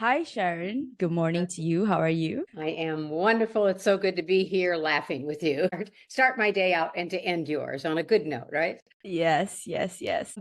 Hi, Sharon. Good morning to you. How are you? I am wonderful. It's so good to be here laughing with you. Start my day out and to end yours on a good note, right? Yes.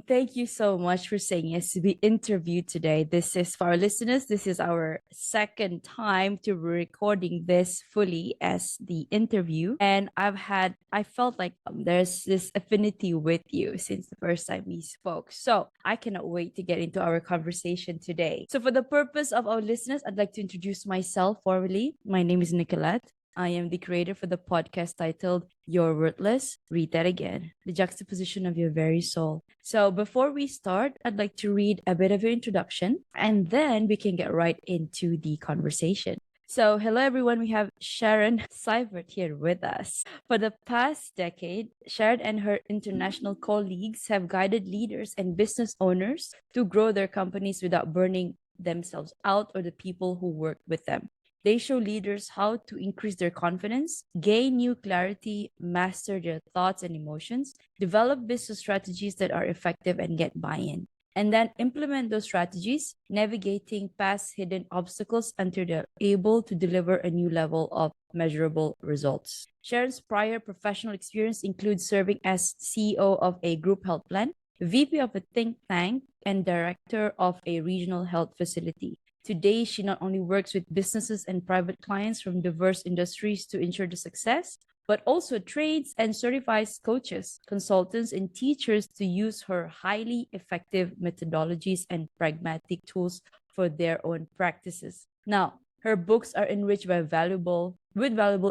Thank you so much for saying yes to be interviewed today. This is for our listeners. This is our second time to be recording this fully as the interview. And I felt like there's this affinity with you since the first time we spoke. So I cannot wait to get into our conversation today. So, for the purpose of our listeners, I'd like to introduce myself formally. My name is Nicolette. I am the creator for the podcast titled You're Worthless. Read that again. The juxtaposition of your very soul. So before we start, I'd like to read a bit of your introduction and then we can get right into the conversation. So, hello everyone. We have Sharon Seivert here with us. For the past decade, Sharon and her international colleagues have guided leaders and business owners to grow their companies without burning themselves out or the people who work with them. They show leaders how to increase their confidence, gain new clarity, master their thoughts and emotions, develop business strategies that are effective, and get buy in. And then implement those strategies, navigating past hidden obstacles until they're able to deliver a new level of measurable results. Sharon's prior professional experience includes serving as CEO of a group health plan, VP of a think tank, and director of a regional health facility. Today, she not only works with businesses and private clients from diverse industries to ensure the success, but also trains and certifies coaches, consultants, and teachers to use her highly effective methodologies and pragmatic tools for their own practices. Now, her books are enriched by valuable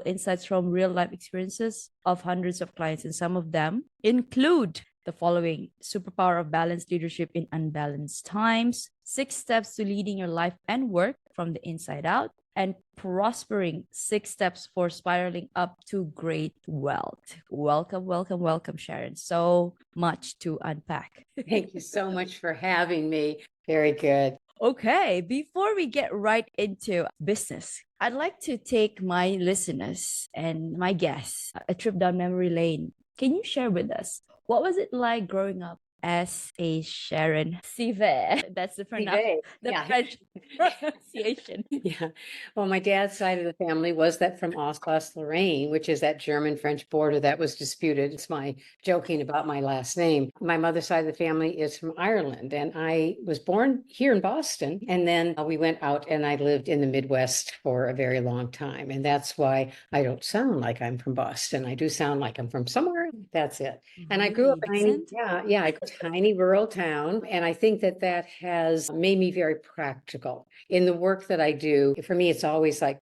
insights from real life experiences of hundreds of clients, and some of them include the following: Superpower of Balanced Leadership in Unbalanced Times, 6 Steps to Leading Your Life and Work from the Inside Out, and Prospering, 6 Steps for Spiraling Up to Great Wealth. Welcome, Sharon. So much to unpack. Thank you so much for having me. Very good. Okay, before we get right into business, I'd like to take my listeners and my guests a trip down memory lane. Can you share with us what was it like growing up as a Sharon Seivert? That's Yvette, the yeah. French pronunciation. Yeah. Well, my dad's side of the family was that from Alsace-Lorraine, which is that German-French border that was disputed. It's my joking about my last name. My mother's side of the family is from Ireland, and I was born here in Boston. And then we went out and I lived in the Midwest for a very long time. And that's why I don't sound like I'm from Boston. I do sound like I'm from somewhere. That's it. And I grew up Really in decent. I grew up in a tiny rural town, and I think that that has made me very practical in the work that I do. For me, it's always like,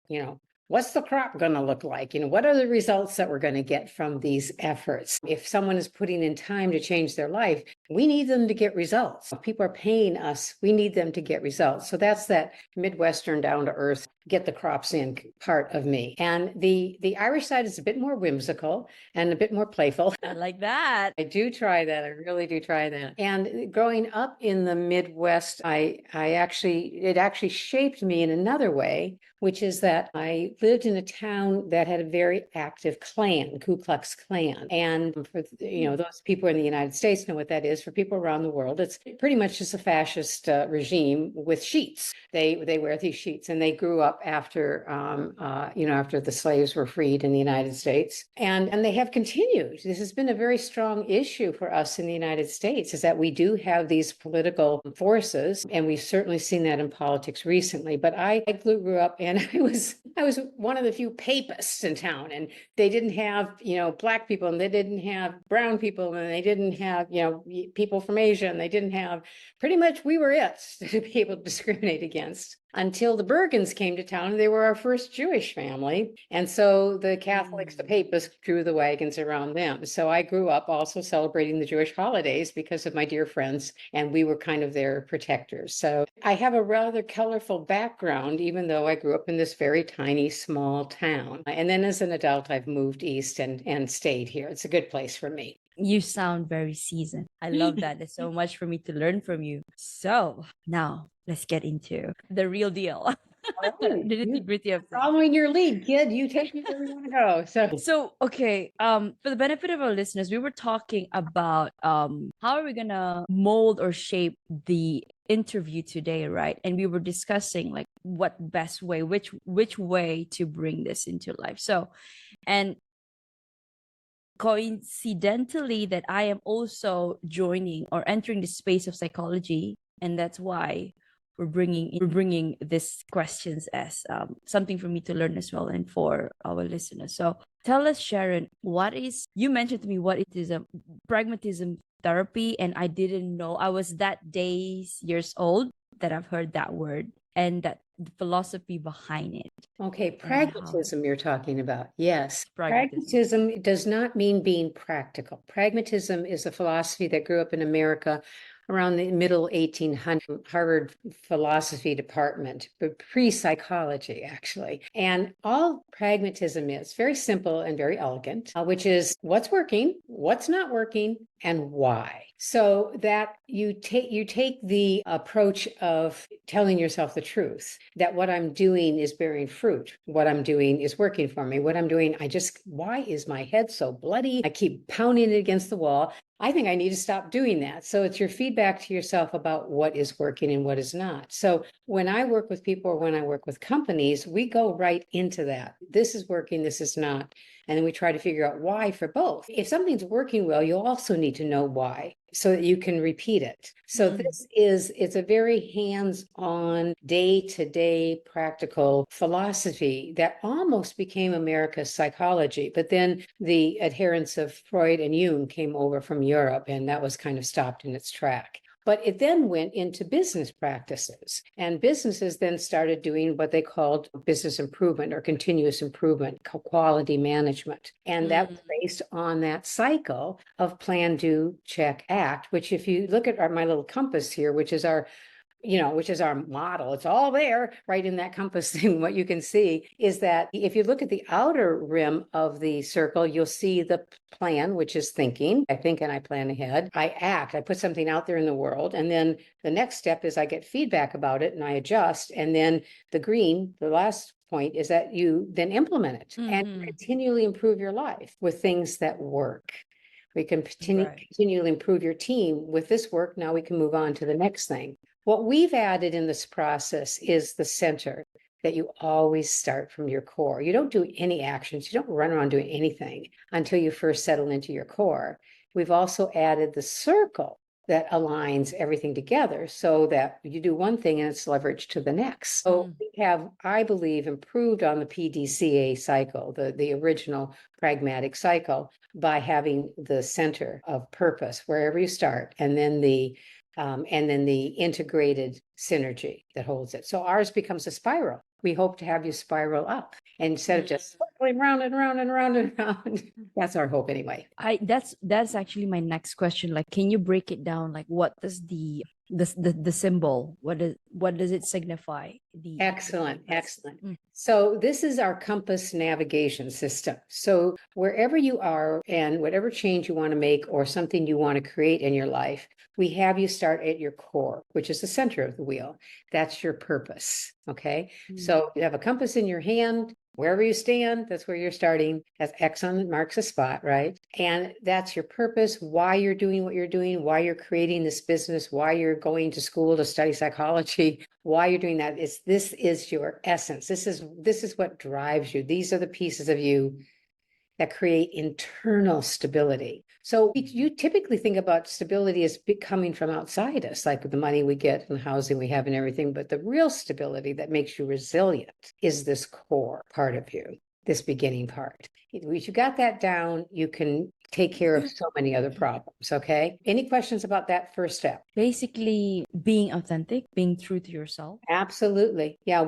what's the crop going to look like? What are the results that we're going to get from these efforts? If someone is putting in time to change their life, we need them to get results. If people are paying us, we need them to get results. So that's that Midwestern down to earth, get the crops in part of me. And the Irish side is a bit more whimsical and a bit more playful. I like that. I do try that. I really do try that. And growing up in the Midwest, it actually shaped me in another way, which is that I lived in a town that had a very active Klan, Ku Klux Klan. And for those people in the United States know what that is. For people around the world, it's pretty much just a fascist regime with sheets. They wear these sheets, and they grew up after after the slaves were freed in the United States, and they have continued. This has been a very strong issue for us in the United States, is that we do have these political forces, and we've certainly seen that in politics recently. But I grew up, and I was one of the few papists in town, and they didn't have black people, and they didn't have brown people, and they didn't have people from Asia, and they didn't have, pretty much we were it to be able to discriminate against, until the Bergens came to town, and they were our first Jewish family. And so the Catholics, the papists, drew the wagons around them. So I grew up also celebrating the Jewish holidays because of my dear friends, and we were kind of their protectors. So I have a rather colorful background, even though I grew up in this very tiny, small town. And then as an adult, I've moved east and stayed here. It's a good place for me. You sound very seasoned. I love that. There's so much for me to learn from you. So now let's get into the real deal. The nitty-gritty of things. Following your lead, kid, you take me where you want to go. So okay, for the benefit of our listeners, we were talking about how are we gonna mold or shape the interview today, right? And we were discussing like what best way, which way to bring this into life. So, and coincidentally that I am also joining or entering the space of psychology, and that's why we're bringing these questions as something for me to learn as well and for our listeners. So tell us, Sharon, what is, you mentioned to me what it is, a pragmatism therapy, and I didn't know. I was that days years old that I've heard that word and that the philosophy behind it Okay, and how pragmatism you're talking about. Yes. pragmatism. Pragmatism does not mean being practical. Pragmatism is a philosophy that grew up in America around the middle 1800s, Harvard philosophy department, but pre-psychology actually. And all pragmatism is very simple and very elegant, which is what's working, what's not working, and why. So that you take the approach of telling yourself the truth, that what I'm doing is bearing fruit. What I'm doing is working for me. What I'm doing, why is my head so bloody? I keep pounding it against the wall. I think I need to stop doing that. So it's your feedback to yourself about what is working and what is not. So when I work with people or when I work with companies, we go right into that. This is working, this is not. And then we try to figure out why for both. If something's working well, you'll also need to know why so that you can repeat it. So it's a very hands-on, day-to-day practical philosophy that almost became America's psychology. But then the adherents of Freud and Jung came over from Europe, and that was kind of stopped in its track. But it then went into business practices, and businesses then started doing what they called business improvement or continuous improvement, quality management. And that was based on that cycle of plan, do, check, act, which if you look at my little compass here, which is our model. It's all there, right in that compass thing. What you can see is that if you look at the outer rim of the circle, you'll see the plan, which is thinking. I think and I plan ahead. I act. I put something out there in the world. And then the next step is I get feedback about it and I adjust. And then the green, the last point, is that you then implement it and continually improve your life with things that work. We can continually improve your team with this work. Now we can move on to the next thing. What we've added in this process is the center, that you always start from your core. You don't do any actions. You don't run around doing anything until you first settle into your core. We've also added the circle that aligns everything together so that you do one thing and it's leveraged to the next. So we have, I believe, improved on the PDCA cycle, the original pragmatic cycle, by having the center of purpose wherever you start, and then the integrated synergy that holds it. So ours becomes a spiral. We hope to have you spiral up instead of just circling round and round and round and round. That's our hope anyway. That's actually my next question. Like, can you break it down? Like, what does the symbol, what does it signify? Excellent. So this is our compass navigation system. So wherever you are and whatever change you want to make or something you want to create in your life, we have you start at your core, which is the center of the wheel. That's your purpose. Okay. So you have a compass in your hand. Wherever you stand, that's where you're starting. That's X on that marks a spot, right? And that's your purpose, why you're doing what you're doing, why you're creating this business, why you're going to school to study psychology, why you're doing that. This is your essence. This is what drives you. These are the pieces of you that create internal stability. So you typically think about stability as coming from outside us, like the money we get and the housing we have and everything. But the real stability that makes you resilient is this core part of you, this beginning part. If you got that down, you can take care of so many other problems. Okay. Any questions about that first step? Basically, being authentic, being true to yourself. Absolutely. Yeah,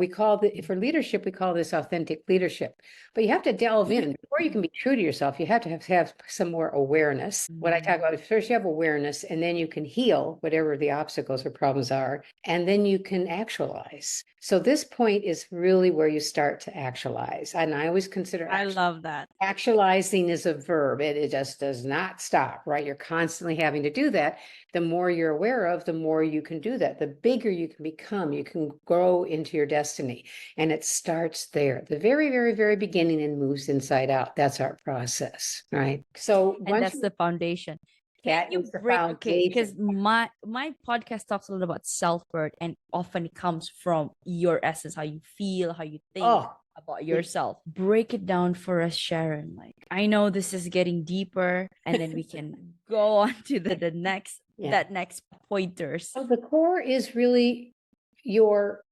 for leadership, we call this authentic leadership. But you have to delve in. Before you can be true to yourself, you have to have some more awareness. What I talk about is first you have awareness, and then you can heal whatever the obstacles or problems are, and then you can actualize. So this point is really where you start to actualize. And I always consider I love that. actualizing is a verb. It just does not stop, right? You're constantly having to do that. The more you're aware of, the more you can do that. The bigger you can become, you can grow into your destiny. And it starts there, the very, very, very beginning, and moves inside out. That's our process, right? So And that's the foundation. Can That you is the break, okay, foundation. because my podcast talks a lot about self-worth, and often it comes from your essence, how you feel, how you think Oh, about it, yourself. Break it down for us, Sharon. Like, I know this is getting deeper, and then we can go on to the next, yeah. that next pointers. So the core is really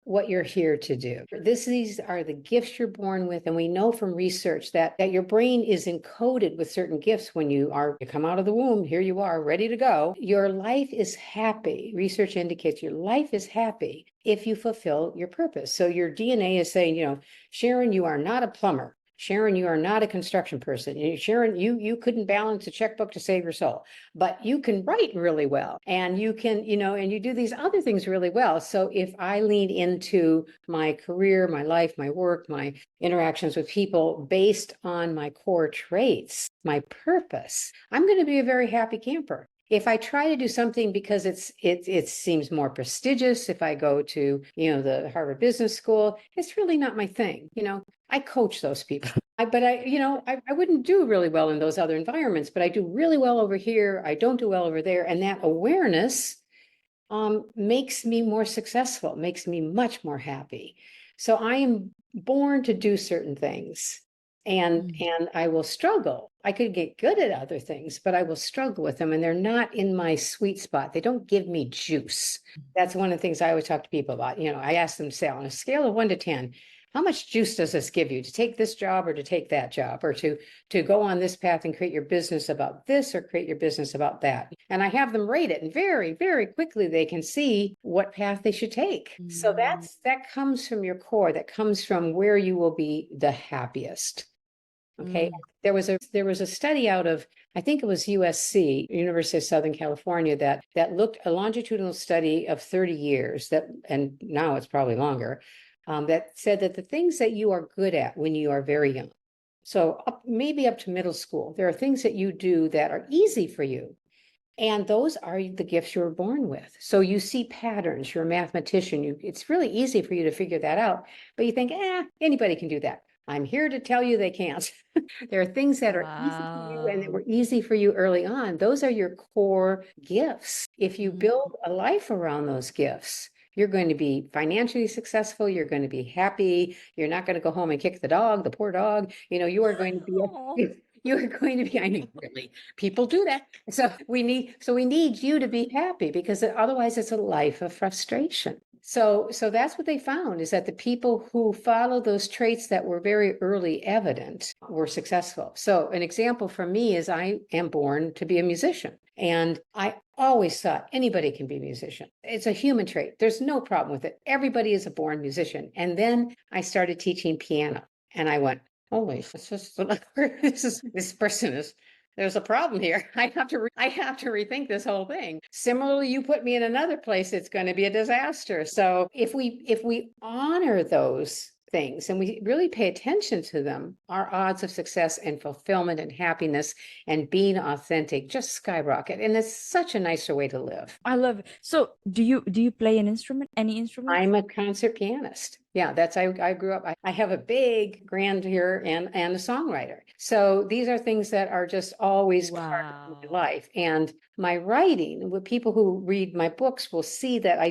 what you're here to do. These are the gifts you're born with, and we know from research that your brain is encoded with certain gifts when you come out of the womb. Here you are, ready to go. Your life is happy. Research indicates your life is happy if you fulfill your purpose. So your DNA is saying, Sharon, you are not a plumber. Sharon, you are not a construction person. Sharon, you couldn't balance a checkbook to save your soul, but you can write really well, and you can, and you do these other things really well. So if I lean into my career, my life, my work, my interactions with people based on my core traits, my purpose, I'm going to be a very happy camper. If I try to do something because it seems more prestigious, if I go to, the Harvard Business School, it's really not my thing. I coach those people. I wouldn't do really well in those other environments, but I do really well over here. I don't do well over there. And that awareness makes me more successful, makes me much more happy. So I am born to do certain things, and I will struggle. I could get good at other things, but I will struggle with them, and they're not in my sweet spot. They don't give me juice. That's one of the things I always talk to people about. I ask them, say, on a scale of 1 to 10, how much juice does this give you to take this job or to take that job, or to go on this path and create your business about this or create your business about that? And I have them rate it, and very, very quickly they can see what path they should take. So that comes from your core, that comes from where you will be the happiest. Okay. There was a study out of, I think it was USC, University of Southern California, that looked, a longitudinal study of 30 years, and now it's probably longer, that said that the things that you are good at when you are very young, so maybe up to middle school, there are things that you do that are easy for you. And those are the gifts you were born with. So you see patterns, you're a mathematician, it's really easy for you to figure that out, but you think, anybody can do that. I'm here to tell you they can't. There are things that are easy for you and that were easy for you early on. Those are your core gifts. If you build a life around those gifts, you're going to be financially successful. You're going to be happy. You're not going to go home and kick the dog, the poor dog. You are going to be, you are going to be, I know, really, people do that. So we need you to be happy, because otherwise it's a life of frustration. So that's what they found, is that the people who follow those traits that were very early evident were successful. So an example for me is I am born to be a musician. And I always thought anybody can be a musician. It's a human trait. There's no problem with it. Everybody is a born musician. And then I started teaching piano, and I went, holy, this person is, there's a problem here. I have to rethink this whole thing. Similarly, you put me in another place, it's going to be a disaster. So if we honor those things and we really pay attention to them, our odds of success and fulfillment and happiness and being authentic just skyrocket. And it's such a nicer way to live. I love it. So do you play an instrument? Any instrument? I'm a concert pianist. Yeah, I grew up. I have a big grandeur and a songwriter. So these are things that are just always part of my life. And my writing, with people who read my books will see that I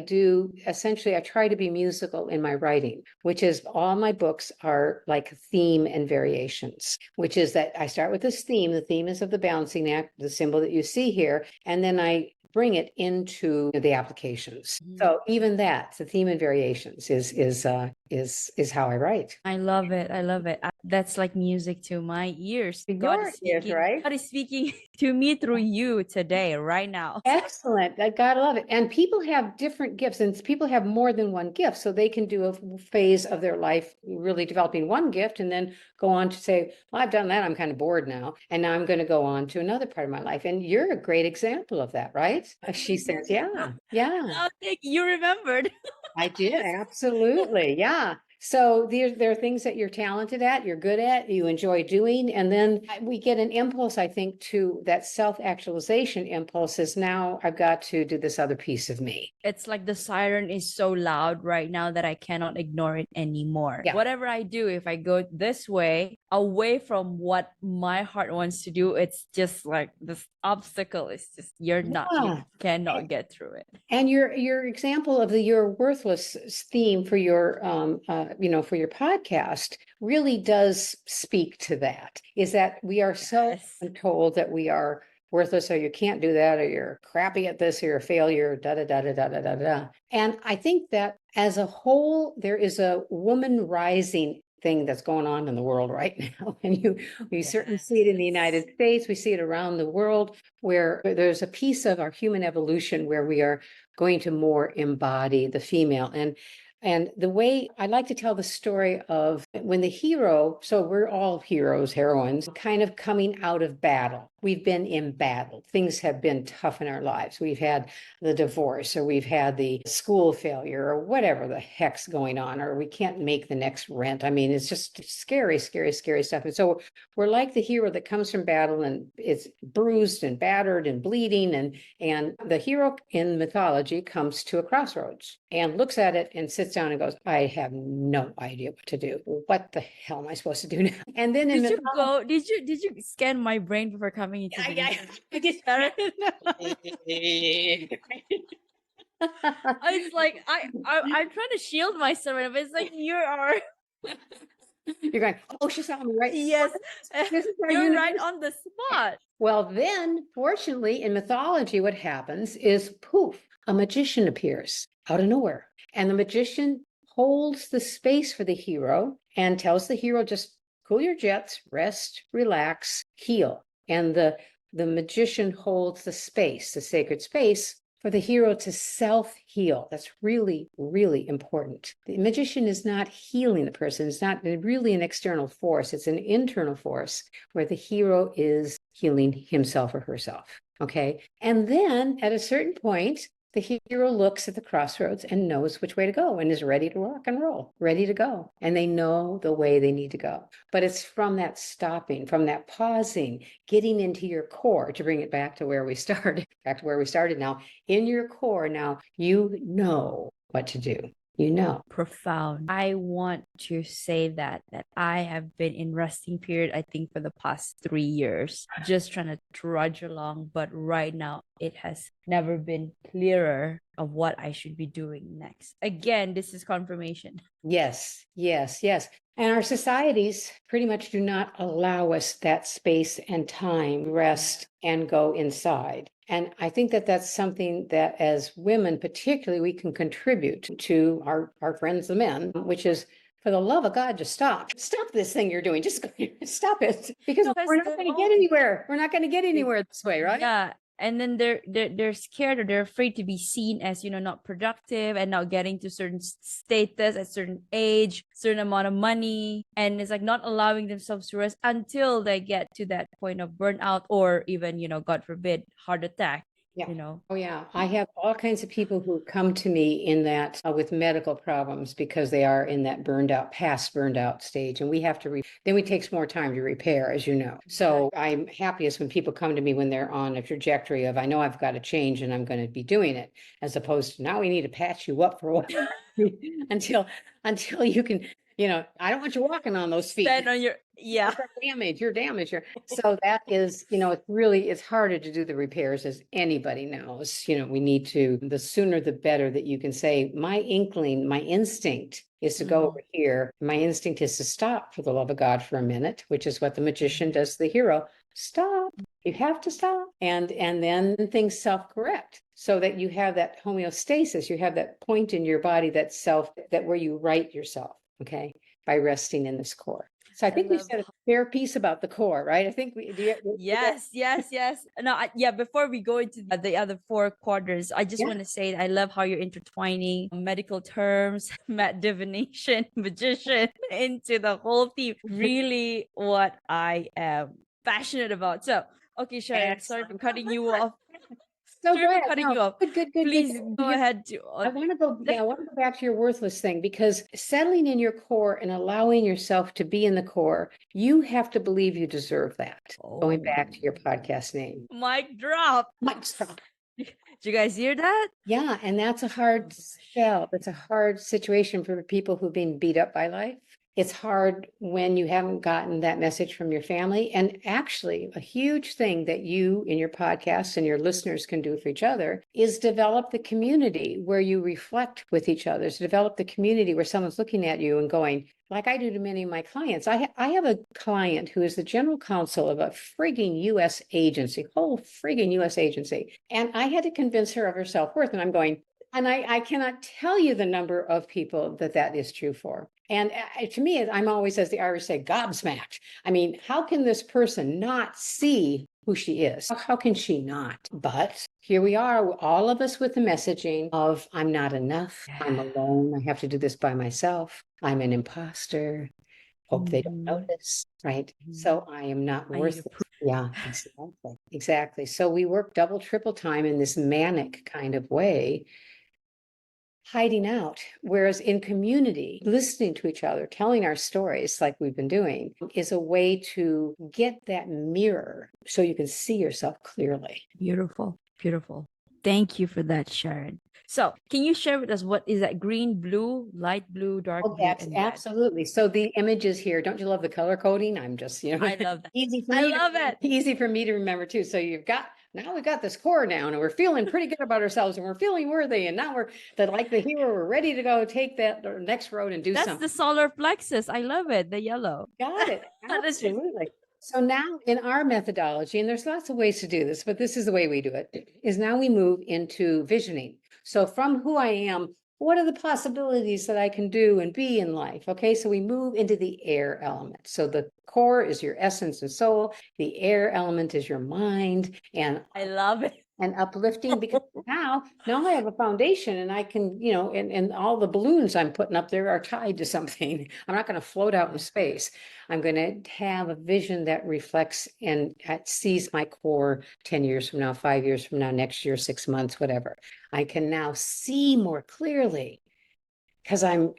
try to be musical in my writing, which is all my books are like theme and variations, which is that I start with this theme. The theme is of the balancing act, the symbol that you see here. And then I bring it into the applications. So even that, the theme and variations is how I write. I love it. I love it. That's like music to my ears. Your ears, right? God is speaking to me through you today, right now. Excellent. I gotta love it. And people have different gifts, and people have more than one gift. So they can do a phase of their life really developing one gift and then go on to say, well, I've done that. I'm kind of bored now. And now I'm going to go on to another part of my life. And you're a great example of that, right? She says, yeah, yeah. Oh, thank you. You remembered. I did. Absolutely. Yeah. So there are things that you're talented at, you're good at, you enjoy doing, and then we get an impulse, I think, to that self-actualization impulse is now I've got to do this other piece of me. It's like the siren is so loud right now that I cannot ignore it anymore. Yeah. Whatever I do, if I go this way, away from what my heart wants to do, it's just like this obstacle is just you Yeah. cannot get through it. And your example of the you're worthless theme for your for your podcast really does speak to that. Is that we are so Yes. told that we are worthless, or you can't do that, or you're crappy at this, or you're a failure, da da da da da da da da. And I think that as a whole, there is a woman rising thing that's going on in the world right now. And we certainly see it in the United States, we see it around the world, where there's a piece of our human evolution where we are going to more embody the female. And the way I like to tell the story of when the hero, so we're all heroes, heroines, kind of coming out of battle. We've been in battle. Things have been tough in our lives. We've had the divorce, or we've had the school failure, or whatever the heck's going on, or we can't make the next rent. I mean, it's just scary, scary, scary stuff. And so we're like the hero that comes from battle and is bruised and battered and bleeding. And the hero in mythology comes to a crossroads and looks at it and sits down and goes, I have no idea what to do. What the hell am I supposed to do now? And then did you scan my brain before coming into the I did. It's like I'm trying to shield myself, but it's like you are. You're going, oh, she saw me, right? Yes, This is our you're universe. right on the spot. Well, then, fortunately, in mythology, what happens is poof, a magician appears out of nowhere. And the magician holds the space for the hero and tells the hero, just cool your jets, rest, relax, heal. And the magician holds the space, the sacred space, for the hero to self-heal. That's really, really important. The magician is not healing the person. It's not really an external force. It's an internal force where the hero is healing himself or herself. Okay. And then at a certain point, the hero looks at the crossroads and knows which way to go and is ready to rock and roll, ready to go. And they know the way they need to go. But it's from that stopping, from that pausing, getting into your core, to bring it back to where we started, now. In your core now, you know what to do. You know. Profound. I want to say that I have been in resting period, I think, for the past 3 years, just trying to trudge along. But right now, it has never been clearer of what I should be doing next. Again, this is confirmation. Yes, yes, yes. And our societies pretty much do not allow us that space and time, rest, and go inside. And I think that that's something that as women, particularly, we can contribute to our friends, the men, which is, for the love of God, just stop this thing you're doing. Just stop it, because we're not going to get anywhere. We're not going to get anywhere this way, right? Yeah. And then they're scared, or they're afraid to be seen as, not productive and not getting to certain status at certain age, certain amount of money, and it's like not allowing themselves to rest until they get to that point of burnout, or even, God forbid, heart attack. Yeah. Oh, yeah. I have all kinds of people who come to me in that with medical problems, because they are in that past burned out stage. And we have to, then it takes more time to repair, as you know. So I'm happiest when people come to me when they're on a trajectory of, I know I've got to change and I'm going to be doing it, as opposed to now we need to patch you up for a while until you can, I don't want you walking on those feet. Stand on your, yeah. You're damaged. So that is, it's harder to do the repairs, as anybody knows. We need to, the sooner the better, that you can say, my instinct is to go over here. My instinct is to stop, for the love of God, for a minute, which is what the magician does to the hero. Stop. You have to stop. And then things self-correct, so that you have that homeostasis. You have that point in your body, that where you right yourself. Okay. By resting in this core. So I think we said a fair piece about the core, right? I think yes. No, before we go into the other 4 quarters, I just want to say I love how you're intertwining medical terms, divination, magician into the whole theme. Really what I am passionate about. So, okay, Sharon, sorry for cutting you off. so Sorry for glad. cutting No, you off. good. Please go ahead to. I want to go, yeah, I want to go back to your worthless thing, because settling in your core and allowing yourself to be in the core, you have to believe you deserve that. Going back to your podcast name. Mic drop. Mic drop. Did you guys hear that? Yeah, and that's a hard sell. It's a hard situation for people who've been beat up by life. It's hard when you haven't gotten that message from your family. And actually, a huge thing that you in your podcast and your listeners can do for each other is develop the community where you reflect with each other. So develop the community where someone's looking at you and going, like I do to many of my clients. I have a client who is the general counsel of a frigging US agency, whole frigging US agency. And I had to convince her of her self-worth. And I'm going, and I cannot tell you the number of people that is true for. And to me, I'm always, as the Irish say, gobsmacked. I mean, how can this person not see who she is? How can she not? But here we are, all of us with the messaging of I'm not enough. I'm alone. I have to do this by myself. I'm an imposter. Hope they don't notice, right? So I am not worth it. Yeah, exactly. So we work double, triple time in this manic kind of way, hiding out. Whereas in community, listening to each other, telling our stories like we've been doing is a way to get that mirror so you can see yourself clearly. Beautiful, beautiful. Thank you for that, Sharon. So can you share with us what is that green, blue, light blue, dark blue, and red? Absolutely. So the images here, don't you love the color coding? I'm just, I love that. easy for I me love it. easy for me to remember too. So now we've got this core down and we're feeling pretty good about ourselves and we're feeling worthy. And now we're like the hero, we're ready to go take that next road and do That's something. the solar plexus. I love it. The yellow. Got it. Absolutely. So now in our methodology, and there's lots of ways to do this, but this is the way we do it, is now we move into visioning. So from who I am, what are the possibilities that I can do and be in life? Okay, so we move into the air element. So the core is your essence and soul. The air element is your mind, and I love it. and uplifting, because now I have a foundation and I can, and all the balloons I'm putting up there are tied to something. I'm not going to float out in space. I'm going to have a vision that reflects and sees my core 10 years from now, 5 years from now, next year, 6 months, whatever. I can now see more clearly because I'm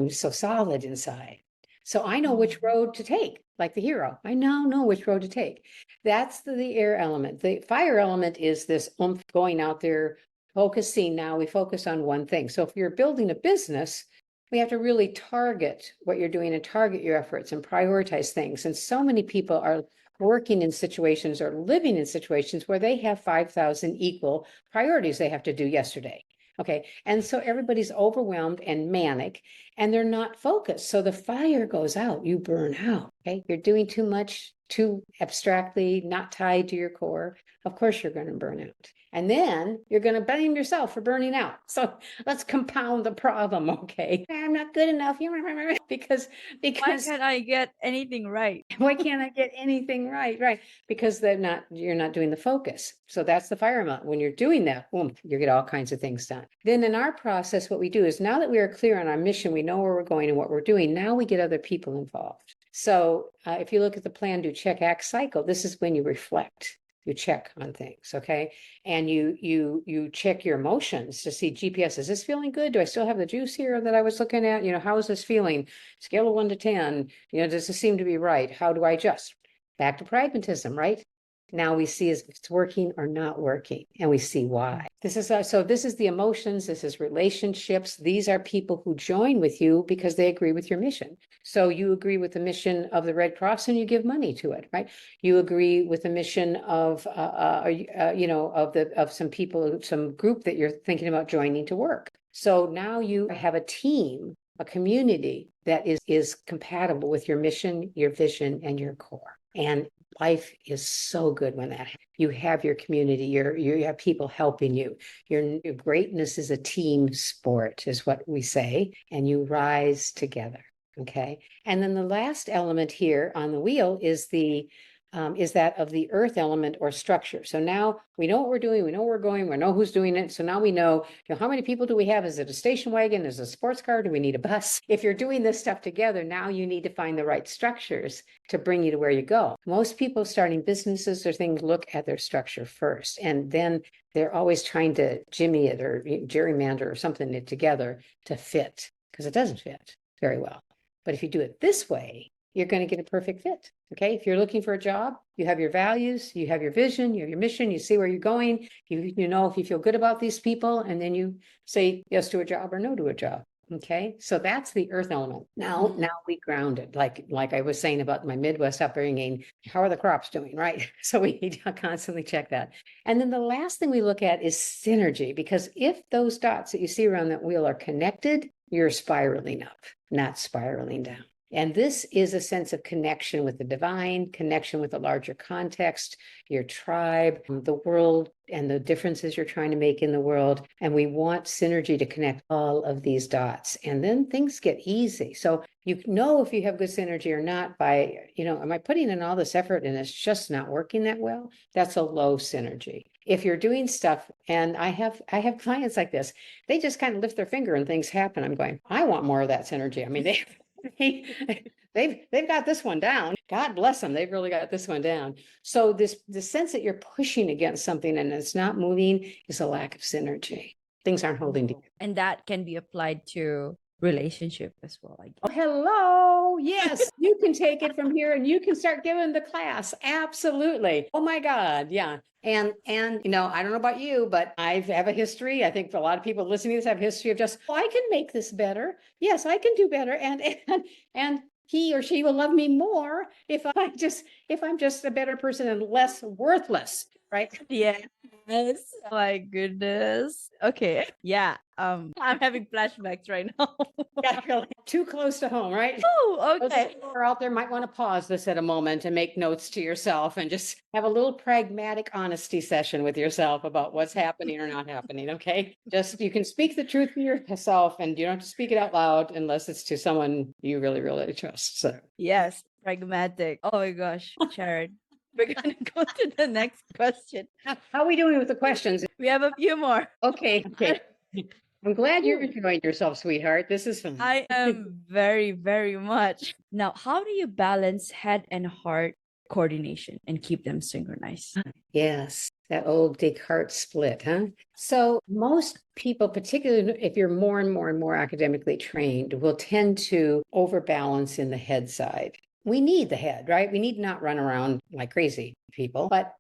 so solid inside. So I know which road to take, like the hero. I now know which road to take. That's the air element. The fire element is this going out there, focusing. Now we focus on one thing. So if you're building a business, we have to really target what you're doing and target your efforts and prioritize things. And so many people are working in situations or living in situations where they have 5,000 equal priorities they have to do yesterday. Okay, and so everybody's overwhelmed and manic, and they're not focused. So the fire goes out, you burn out. Okay, you're doing too much, too abstractly, not tied to your core. Of course, you're going to burn out. And then you're going to blame yourself for burning out. So let's compound the problem. Okay, I'm not good enough because Why can't I get anything right? why can't I get anything right? Right. Because you're not doing the focus. So that's the fire element. When you're doing that, boom, you get all kinds of things done. Then in our process, what we do is now that we are clear on our mission, we know where we're going and what we're doing. Now we get other people involved. So if you look at the plan, do, check, act, cycle, this is when you reflect. You check on things, okay? And you check your emotions to see GPS. Is this feeling good? Do I still have the juice here that I was looking at? How is this feeling? Scale of 1 to 10. Does this seem to be right? How do I adjust? Back to pragmatism, right? Now we see if it's working or not working, and we see why. This is the emotions, this is relationships. These are people who join with you because they agree with your mission. So you agree with the mission of the Red Cross and you give money to it, right? You agree with the mission of some people, some group that you're thinking about joining to work. So now you have a team, a community that is compatible with your mission, your vision, and your core. And life is so good when that happens. You have your community, you have people helping you. Your greatness is a team sport, is what we say, and you rise together. Okay. And then the last element here on the wheel is the is that of the earth element or structure. So now we know what we're doing, we know where we're going, we know who's doing it. So now we know, how many people do we have? Is it a station wagon? Is it a sports car? Do we need a bus? If you're doing this stuff together, now you need to find the right structures to bring you to where you go. Most people starting businesses or things look at their structure first, and then they're always trying to jimmy it or gerrymander or something it together to fit, because it doesn't fit very well. But if you do it this way, you're going to get a perfect fit. Okay. If you're looking for a job, you have your values, you have your vision, you have your mission, you see where you're going, you know if you feel good about these people, and then you say yes to a job or no to a job. Okay. So that's the earth element. Now we ground it. Like I was saying about my Midwest upbringing, how are the crops doing? Right. So we need to constantly check that. And then the last thing we look at is synergy, because if those dots that you see around that wheel are connected, you're spiraling up, not spiraling down. And this is a sense of connection with the divine, connection with the larger context, your tribe, the world, and the differences you're trying to make in the world. And we want synergy to connect all of these dots. And then things get easy. So you know if you have good synergy or not by, am I putting in all this effort and it's just not working that well? That's a low synergy. If you're doing stuff, and I have clients like this, they just kind of lift their finger and things happen. I'm going, I want more of that synergy. I mean, they've got this one down. God bless them. They've really got this one down. So the sense that you're pushing against something and it's not moving is a lack of synergy. Things aren't holding together. And that can be applied to relationship as well. Oh, hello. Yes, you can take it from here and you can start giving the class. Absolutely. Oh my God. Yeah. And I don't know about you, but I have a history. I think for a lot of people listening to this have a history of just, I can make this better. Yes, I can do better. And he or she will love me more if I'm just a better person and less worthless. Right? Yes. Oh my goodness. Okay. Yeah. I'm having flashbacks right now. Yeah, really too close to home, right? Oh, okay. Those who are out there might want to pause this at a moment and make notes to yourself and just have a little pragmatic honesty session with yourself about what's happening or not happening. Okay. Just, you can speak the truth to yourself and you don't have to speak it out loud unless it's to someone you really, really trust. So Yes, pragmatic. Oh my gosh, Sharon. We're gonna go to the next question. how are we doing with the questions? We have a few more. Okay. I'm glad you're enjoying yourself, sweetheart. This is fun. I am very, very much. Now, how do you balance head and heart coordination and keep them synchronized? Yes, that old Descartes split, huh? So most people, particularly if you're more and more and more academically trained, will tend to overbalance in the head side. We need the head, right? We need to not run around like crazy people. But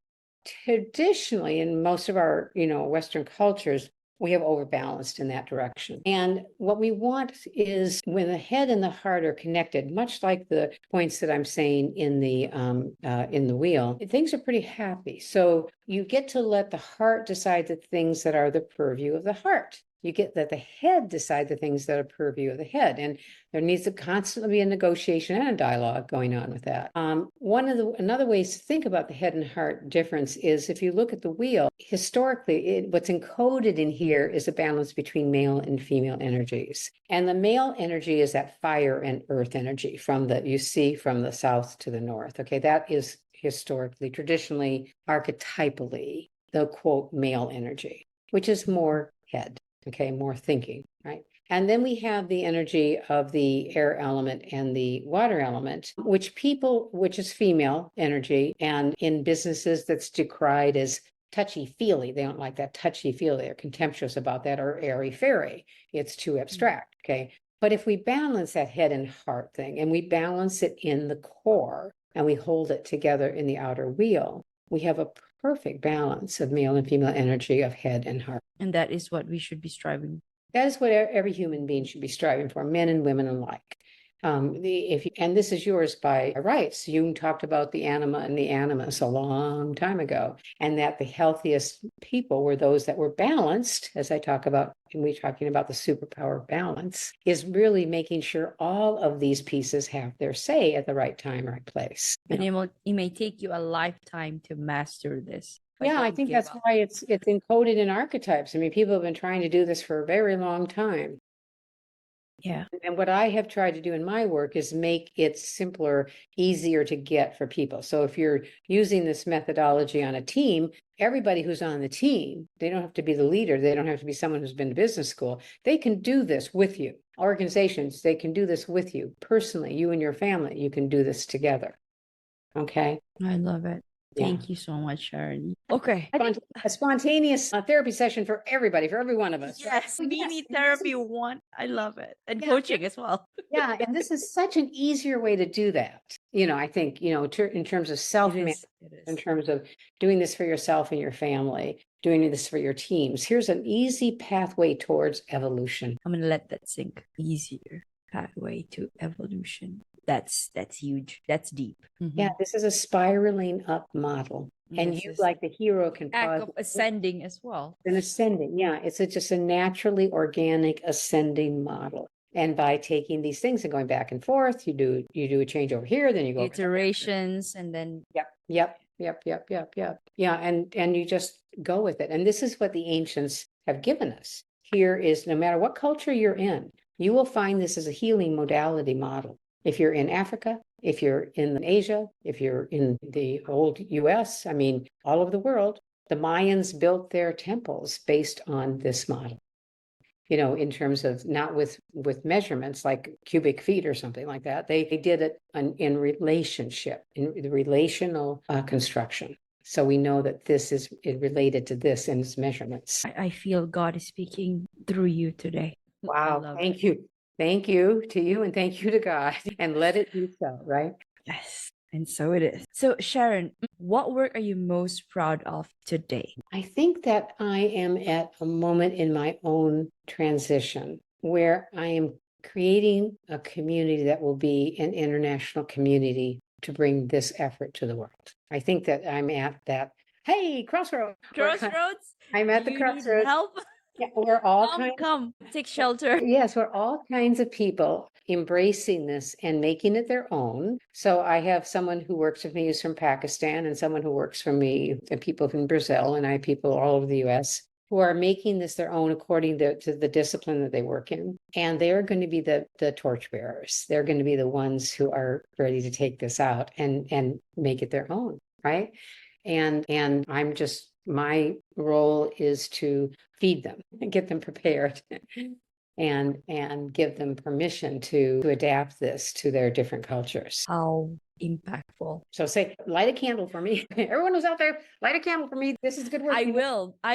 traditionally, in most of our, Western cultures, we have overbalanced in that direction. And what we want is when the head and the heart are connected, much like the points that I'm saying in the wheel, things are pretty happy. So you get to let the heart decide the things that are the purview of the heart. You get that the head decide the things that are purview of the head. And there needs to constantly be a negotiation and a dialogue going on with that. Another ways to think about the head and heart difference is if you look at the wheel, historically, what's encoded in here is a balance between male and female energies. And the male energy is that fire and earth energy you see from the south to the north. Okay, that is historically, traditionally, archetypally, the quote male energy, which is more head. Okay, more thinking, right? And then we have the energy of the air element and the water element, which is female energy. And in businesses, that's decried as touchy-feely. They don't like that touchy-feely. They're contemptuous about that, or airy-fairy. It's too abstract, okay? But if we balance that head and heart thing, and we balance it in the core, and we hold it together in the outer wheel, we have a perfect balance of male and female energy of head and heart. And that is what we should be striving. That is what every human being should be striving for, men and women alike. And this is yours by rights. Jung talked about the anima and the animus a long time ago, and that the healthiest people were those that were balanced, as I talk about, and we're talking about the superpower of balance, is really making sure all of these pieces have their say at the right time, right place. And it may take you a lifetime to master this. Yeah, I think that's why it's encoded in archetypes. I mean, people have been trying to do this for a very long time. Yeah. And what I have tried to do in my work is make it simpler, easier to get for people. So if you're using this methodology on a team, everybody who's on the team, they don't have to be the leader. They don't have to be someone who's been to business school. They can do this with you. Organizations, they can do this with you personally. You and your family, you can do this together. Okay. I love it. Yeah. Thank you so much, Sharon. Okay. A spontaneous therapy session for everybody, for every one of us. Yes, mini therapy one. I love it. And Yeah. coaching as well. Yeah, and this is such an easier way to do that. I think, in terms of It self-management, is. in terms of doing this for yourself and your family, doing this for your teams. Here's an easy pathway towards evolution. I'm gonna let that sink. Easier pathway to evolution. That's huge. That's deep. Yeah, this is a spiraling up model. And This you, is like the hero, can act pause of ascending as well. an ascending. Yeah, it's just a naturally organic ascending model. And by taking these things and going back and forth, you do a change over here, then you go Iterations and then Yep. Yeah, and you just go with it. And this is what the ancients have given us. Here is, no matter what culture you're in, you will find this as a healing modality model. If you're in Africa, if you're in Asia, if you're in the old US, I mean, all over the world, the Mayans built their temples based on this model. In terms of not with measurements like cubic feet or something like that. They did it in relationship, in the relational construction. So we know that this is related to this in its measurements. I feel God is speaking through you today. Wow. Thank you. Thank you to you and thank you to God. And let it be so, right? Yes. And so it is. So, Sharon, what work are you most proud of today? I think that I am at a moment in my own transition where I am creating a community that will be an international community to bring this effort to the world. I think that I'm at that, hey, crossroads. Crossroads? I'm at the You crossroads. need help? Yeah, we're all Come, take shelter. Yes, we're all kinds of people embracing this and making it their own. So I have someone who works with me who's from Pakistan, and someone who works for me, and people from Brazil, and I have people all over the US who are making this their own according to the discipline that they work in. And they are going to be the torchbearers. They're going to be the ones who are ready to take this out and make it their own, right? And my role is to feed them and get them prepared and give them permission to adapt this to their different cultures. How impactful. So say, light a candle for me. Everyone who's out there, light a candle for me. This is good work. I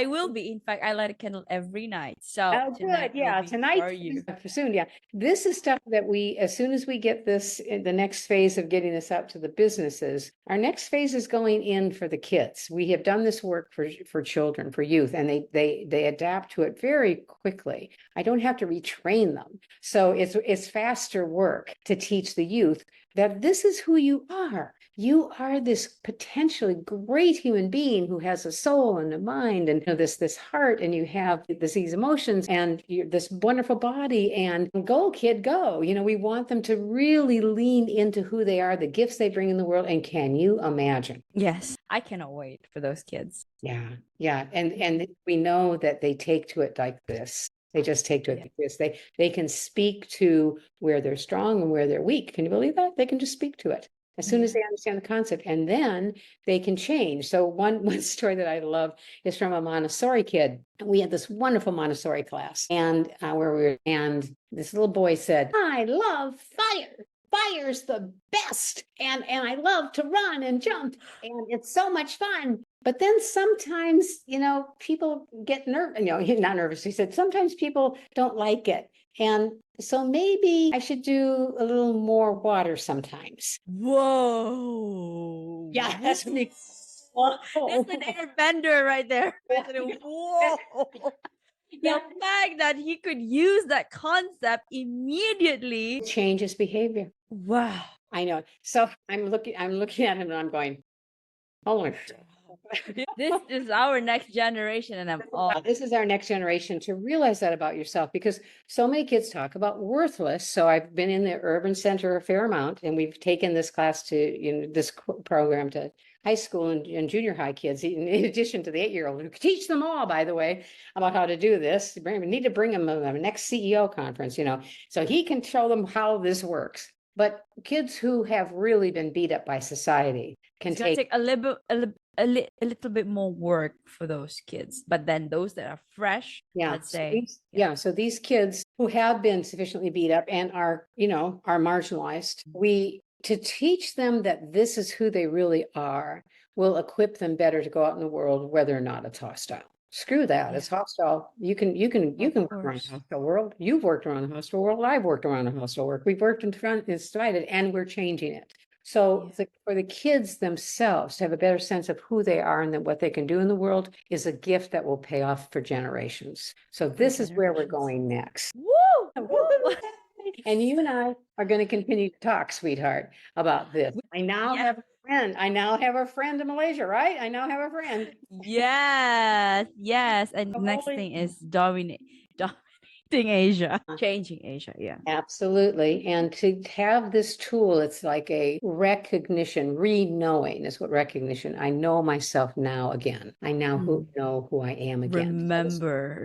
will be. In fact, I light a candle every night. So Oh, good. Yeah, tonight for you. for soon. Yeah, this is stuff that as soon as we get this in the next phase of getting this out to the businesses, our next phase is going in for the kids. We have done this work for children, for youth, and they adapt to it very quickly. I don't have to retrain them, so it's faster work to teach the youth that this is who you are. You are this potentially great human being who has a soul and a mind and this heart, and you have these emotions and this wonderful body, and go, kid, go. We want them to really lean into who they are, the gifts they bring in the world. And can you imagine? Yes, I cannot wait for those kids. Yeah. And we know that they take to it like this. They just take to it like this. They can speak to where they're strong and where they're weak. Can you believe that? They can just speak to it as soon as they understand the concept, and then they can change. So one story that I love is from a Montessori kid. We had this wonderful Montessori class, and and this little boy said, "I love fire. Fire's the best, and I love to run and jump, and it's so much fun. But then sometimes, people get nervous, not nervous." He said, "Sometimes people don't like it. And so maybe I should do a little more water sometimes." Whoa. Yeah, that's me. That's an airbender right there. Whoa. The fact that he could use that concept immediately changes behavior. Wow. I know. So I'm looking at him and I'm going, oh my God. This is our next generation, and I'm all This is our next generation to realize that about yourself, because so many kids talk about worthless. So I've been in the urban center a fair amount, and we've taken this class to, this program to high school and junior high kids, in addition to the 8-year-old, who teach them all, by the way, about how to do this. We need to bring them to the next CEO conference, so he can show them how this works. But kids who have really been beat up by society can it's gonna take a little bit more work for those kids. But then those that are fresh, let's say, so these kids who have been sufficiently beat up and are marginalized, to teach them that this is who they really are will equip them better to go out in the world, whether or not it's hostile. Screw that. It's hostile. You can work around the hostile world. You've worked around the hostile world. I've worked around the hostile work. We've worked in front, inside it, and we're changing it. So for the kids themselves to have a better sense of who they are and then what they can do in the world is a gift that will pay off for generations. So this is where we're going next. Woo! Woo! And you and I are going to continue to talk, sweetheart, about this. I now have a friend. I now have a friend in Malaysia, right? I now have a friend. Yes. And next thing is dominating Asia, changing Asia. Yeah. Absolutely. And to have this tool, it's like a recognition, re-knowing is what recognition. I know myself now again. I now know who I am again. Remembering.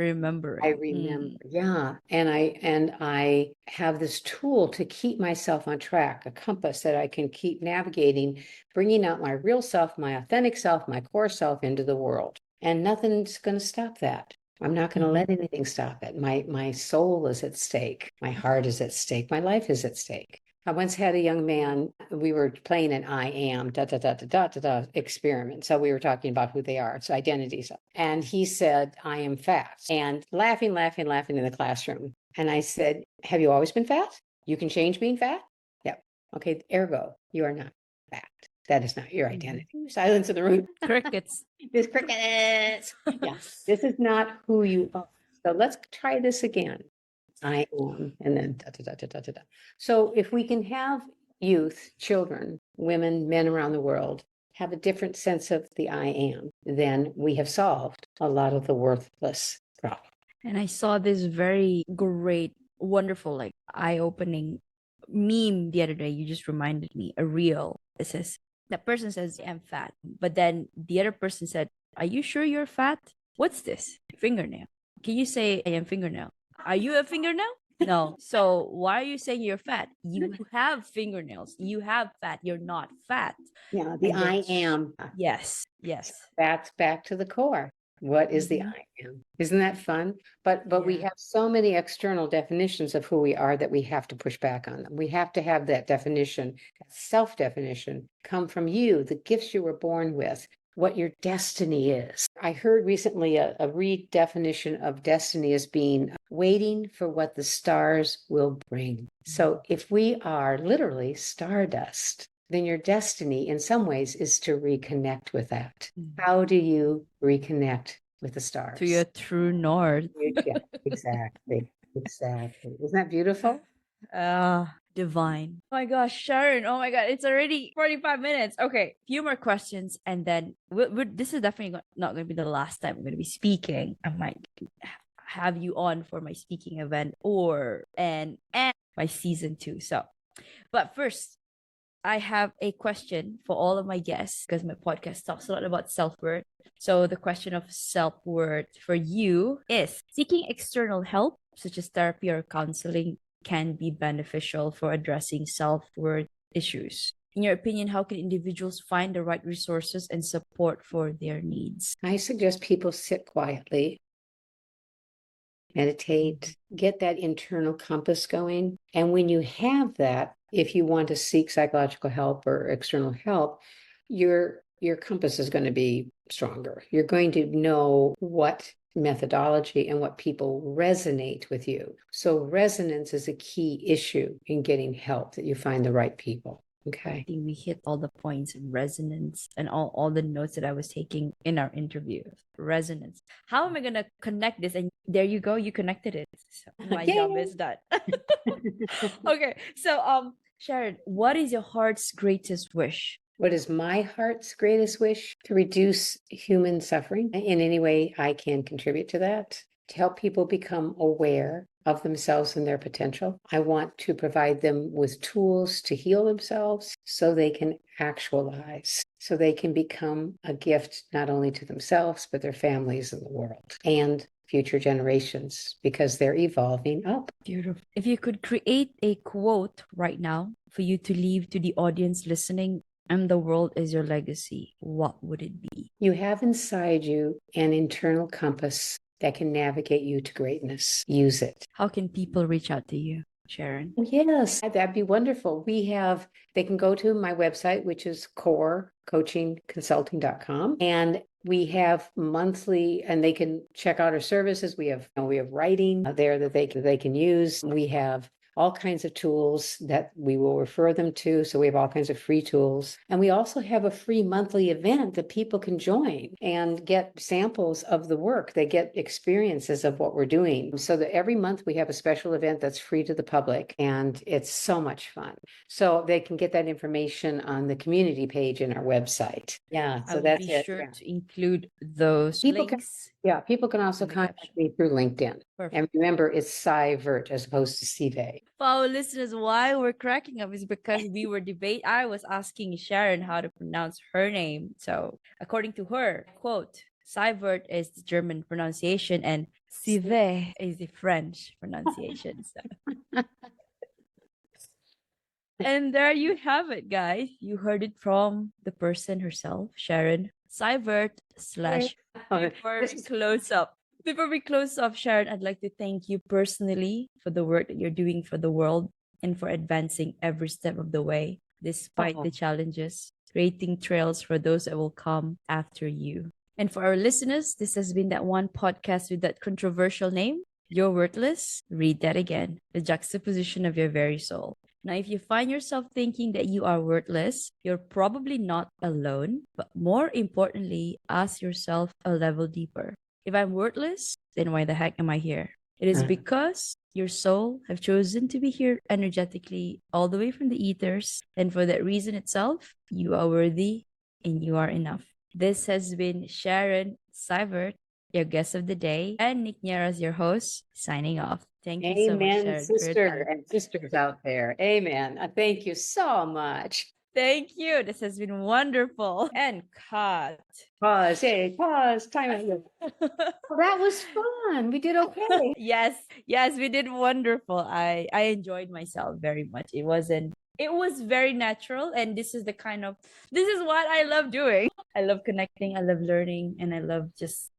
I remember. Yeah. And I have this tool to keep myself on track, a compass that I can keep navigating, bringing out my real self, my authentic self, my core self into the world. And nothing's going to stop that. I'm not going to let anything stop it. My soul is at stake. My heart is at stake. My life is at stake. I once had a young man, we were playing an I am experiment. So we were talking about who they are. It's identities. And he said, I am fat, and laughing in the classroom. And I said, have you always been fat? You can change being fat? Yep. Okay. Ergo, you are not fat. That is not your identity. Silence in the room. Crickets. There's crickets. Yeah. This is not who you are. So let's try this again. I am, and then . So if we can have youth, children, women, men around the world have a different sense of the I am, then we have solved a lot of the worthless problem. And I saw this very great, wonderful, like eye-opening meme the other day. You just reminded me, a reel. It says, that person says, I'm fat. But then the other person said, are you sure you're fat? What's this? Fingernail. Can you say I am fingernail? Are you a fingernail? No. So why are you saying you're fat? You have fingernails. You have fat. You're not fat. Yeah, the I am. Yes. That's back to the core. What is the I am? Isn't that fun? But we have so many external definitions of who we are that we have to push back on them. We have to have that definition, self-definition, come from you, the gifts you were born with, what your destiny is. I heard recently a redefinition of destiny as being waiting for what the stars will bring. So if we are literally stardust, then your destiny in some ways is to reconnect with that. How do you reconnect with the stars? To your true north. Yeah, exactly. Isn't that beautiful? Divine. Oh my gosh, Sharon. Oh my God. It's already 45 minutes. Okay. Few more questions. And then this is definitely not going to be the last time I'm going to be speaking. I might have you on for my speaking event and my season 2. So, but first, I have a question for all of my guests because my podcast talks a lot about self-worth. So the question of self-worth for you is, seeking external help, such as therapy or counseling, can be beneficial for addressing self-worth issues. In your opinion, how can individuals find the right resources and support for their needs? I suggest people sit quietly, meditate, get that internal compass going. And when you have that, if you want to seek psychological help or external help, your compass is going to be stronger. You're going to know what methodology and what people resonate with you. So resonance is a key issue in getting help, that you find the right people. Okay. I think we hit all the points in resonance and all the notes that I was taking in our interview. Resonance. How am I going to connect this? And there you go. You connected it. So my job is done. Okay. So, Sharon, what is your heart's greatest wish? What is my heart's greatest wish? To reduce human suffering in any way I can contribute to that, to help people become aware of themselves and their potential. I want to provide them with tools to heal themselves so they can actualize, so they can become a gift not only to themselves, but their families and the world and future generations, because they're evolving up. Beautiful. If you could create a quote right now for you to leave to the audience listening, and the world is your legacy, what would it be? You have inside you an internal compass that can navigate you to greatness. Use it. How can people reach out to you, Sharon? Yes, that'd be wonderful. They can go to my website, which is corecoachingconsulting.com. And we have monthly, and they can check out our services. We have writing there that they can use. We have all kinds of tools that we will refer them to. So we have all kinds of free tools. And we also have a free monthly event that people can join and get samples of the work. They get experiences of what we're doing. So that every month we have a special event that's free to the public, and it's so much fun. So they can get that information on the community page in our website. Yeah, so that's it. Be sure to include those links. People can also contact me through LinkedIn. Perfect. And remember, it's Seivert as opposed to Seivert. For our listeners, why we're cracking up is because I was asking Sharon how to pronounce her name. So according to her, quote, Seivert is the German pronunciation and Seivert is the French pronunciation. So. And there you have it, guys. You heard it from the person herself, Sharon. Seivert / Before we close up, Sharon, I'd like to thank you personally for the work that you're doing for the world and for advancing every step of the way, despite the challenges, creating trails for those that will come after you. And for our listeners, this has been that one podcast with that controversial name, You're Worthless. Read that again, the juxtaposition of your very soul. Now, if you find yourself thinking that you are worthless, you're probably not alone. But more importantly, ask yourself a level deeper. If I'm worthless, then why the heck am I here? It is because your soul have chosen to be here energetically all the way from the ethers. And for that reason itself, you are worthy and you are enough. This has been Sharon Seivert, your guest of the day, and Nick Nieras, your host, signing off. Thank you so much, Sharon. Sister and sisters out there. Amen. Thank you so much. Thank you. This has been wonderful. And cut. Pause. Hey, pause. Time out. Well, that was fun. We did okay. Yes, we did wonderful. I enjoyed myself very much. It was very natural, and this is what I love doing. I love connecting, I love learning, and I love just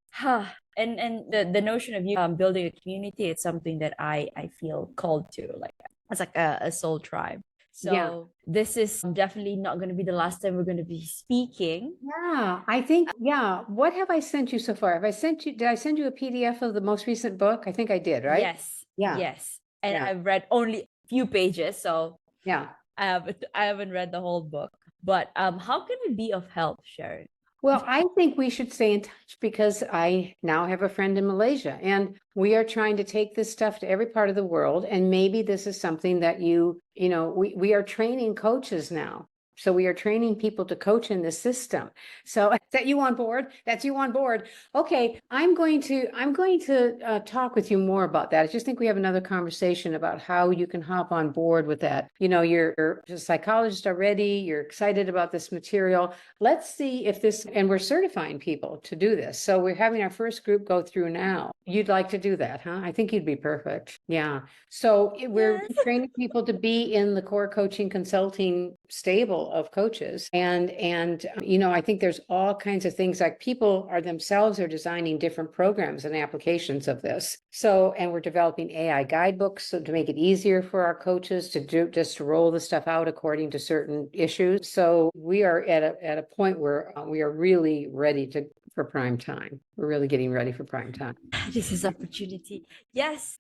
and the notion of you building a community, it's something that I feel called to, like it's like a soul tribe. So this is definitely not going to be the last time we're going to be speaking. Yeah, I think, What have I sent you so far? Did I send you a PDF of the most recent book? I think I did, right? Yes. Yeah. Yes. And I've read only a few pages. So yeah, I haven't read the whole book. But how can we be of help, Sharon? Well, I think we should stay in touch, because I now have a friend in Malaysia, and we are trying to take this stuff to every part of the world. And maybe this is something that we are training coaches now. So we are training people to coach in the system. So is that you on board? That's you on board. Okay, I'm going to talk with you more about that. I just think we have another conversation about how you can hop on board with that. You're a psychologist already. You're excited about this material. Let's see if and we're certifying people to do this. So we're having our first group go through now. You'd like to do that, huh? I think you'd be perfect. Yeah. So we're training people to be in the core coaching consulting stable of coaches. And I think there's all kinds of things, like people themselves are designing different programs and applications of this. So, and we're developing AI guidebooks to make it easier for our coaches to roll the stuff out according to certain issues. So we are at a point where we are really ready for prime time. We're really getting ready for prime time. This is opportunity. Yes.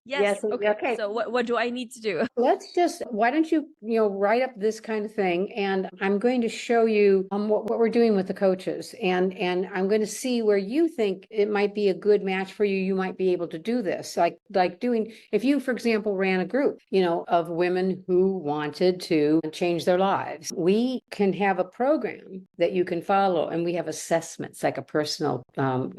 Yes. Yes. Okay. Okay. So what do I need to do? Let's just, why don't you, write up this kind of thing, and I'm going to show you what we're doing with the coaches, and I'm going to see where you think it might be a good match for you. You might be able to do this, like doing, if you, for example, ran a group, of women who wanted to change their lives, we can have a program that you can follow, and we have assessments like a personal, and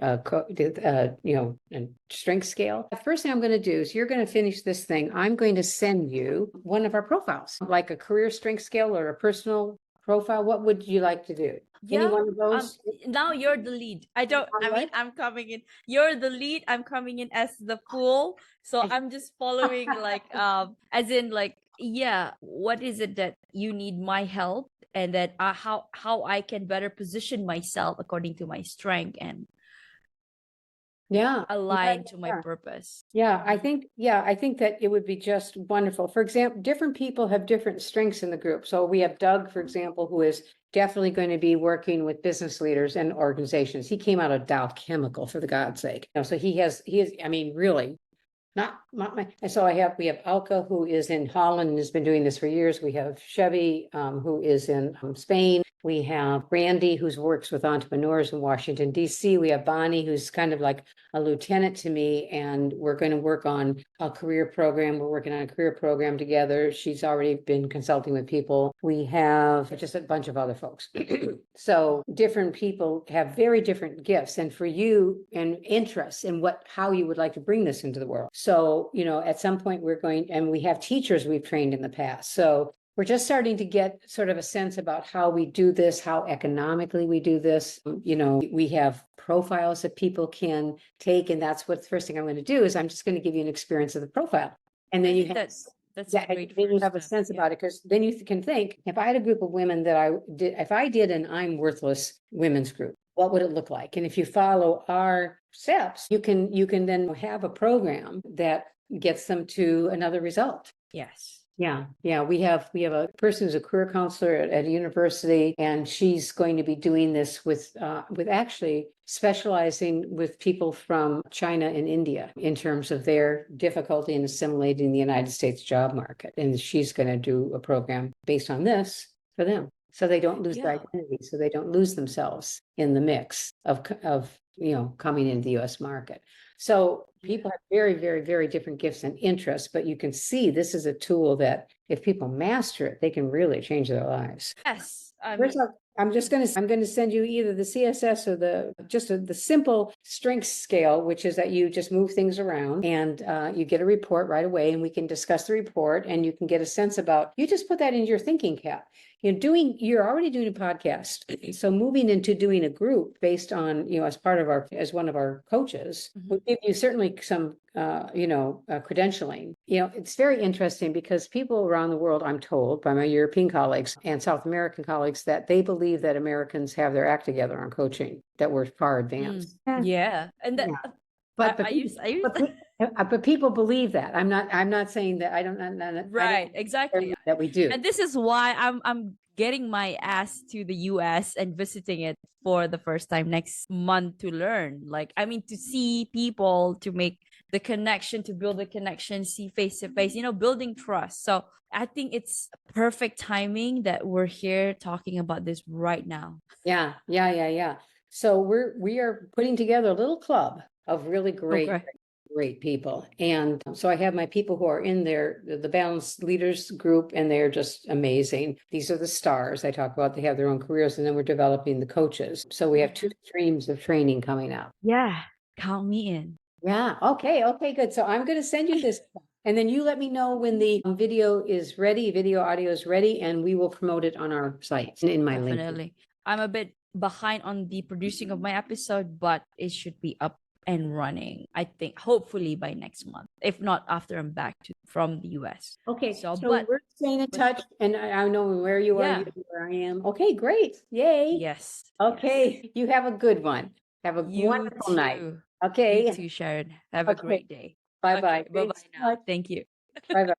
strength scale. The first thing I'm going to do is, you're going to finish this thing. I'm going to send you one of our profiles, like a career strength scale or a personal profile. What would you like to do? Any Yeah. one of those? Now you're the lead. I mean, What? I'm coming in. You're the lead. I'm coming in as the fool. So I'm just following, like, as in, like, yeah, what is it that you need my help, and that how I can better position myself according to my strength and Yeah. align to my Yeah. purpose. Yeah, I think that it would be just wonderful. For example, different people have different strengths in the group. So we have Doug, for example, who is definitely going to be working with business leaders and organizations. He came out of Dow Chemical, for the God's sake. So he is, I mean, really, not my, and so we have Alka, who is in Holland and has been doing this for years. We have Chevy, who is in Spain. We have Randy, who works with entrepreneurs in Washington, DC. We have Bonnie, who's kind of like a lieutenant to me, and we're going to work on a career program. We're working on a career program together. She's already been consulting with people. We have just a bunch of other folks. So different people have very different gifts, and for you, and interests in how you would like to bring this into the world. So, at some point and we have teachers we've trained in the past. So we're just starting to get sort of a sense about how we do this, how economically we do this. We have profiles that people can take, and that's what the first thing I'm going to do is, I'm just going to give you an experience of the profile. And then I you think have, that's a great then you first have a step. sense Yeah. about it, because then you can think, if I had a group of women if I did an I'm worthless women's group, what would it look like? And if you follow our steps, you can then have a program that gets them to another result. Yes. Yeah. We have a person who's a career counselor at a university, and she's going to be doing this with actually specializing with people from China and India in terms of their difficulty in assimilating the United States job market. And she's going to do a program based on this for them, so they don't lose their identity, so they don't lose themselves in the mix of coming into the US market. So people have very, very, very different gifts and interests, but you can see this is a tool that if people master it, they can really change their lives. Yes. First off, I'm going to send you either the CSS or the simple strengths scale, which is that you just move things around, and you get a report right away, and we can discuss the report, and you can get a sense about, you just put that into your thinking cap. You're already doing a podcast. So moving into doing a group based on, as one of our coaches, will give you certainly some, credentialing. It's very interesting, because people around the world, I'm told by my European colleagues and South American colleagues, that they believe that Americans have their act together on coaching, that we're far advanced. Yeah. And that, Yeah. But I use but people believe that. I'm not saying that. I don't right, exactly. that we do. And this is why I'm getting my ass to the US and visiting it for the first time next month to learn. Like, I mean, to see people, to make the connection, to build the connection, see face to face, building trust. So I think it's perfect timing that we're here talking about this right now. Yeah. So we are putting together a little club of really great people. And so I have my people who are in there, the Balanced Leaders group, and they're just amazing. These are the stars I talk about. They have their own careers, and then we're developing the coaches. So we have 2 streams of training coming up. Yeah. Count me in. Yeah. Okay, good. So I'm going to send you this, and then you let me know when the video audio is ready, and we will promote it on our site and in my link. Definitely. I'm a bit behind on the producing of my episode, but it should be up and running, I think, hopefully by next month, if not after I'm back from the US. Okay, So, so but we're staying in touch, and I know where you are, yeah. you know where I am. Okay, great. Yay. Yes. Okay, you have a good one. Have a wonderful night. Okay. You too, Sharon. Have a great day. Bye-bye. Okay, bye-bye now. Thank you. Bye-bye.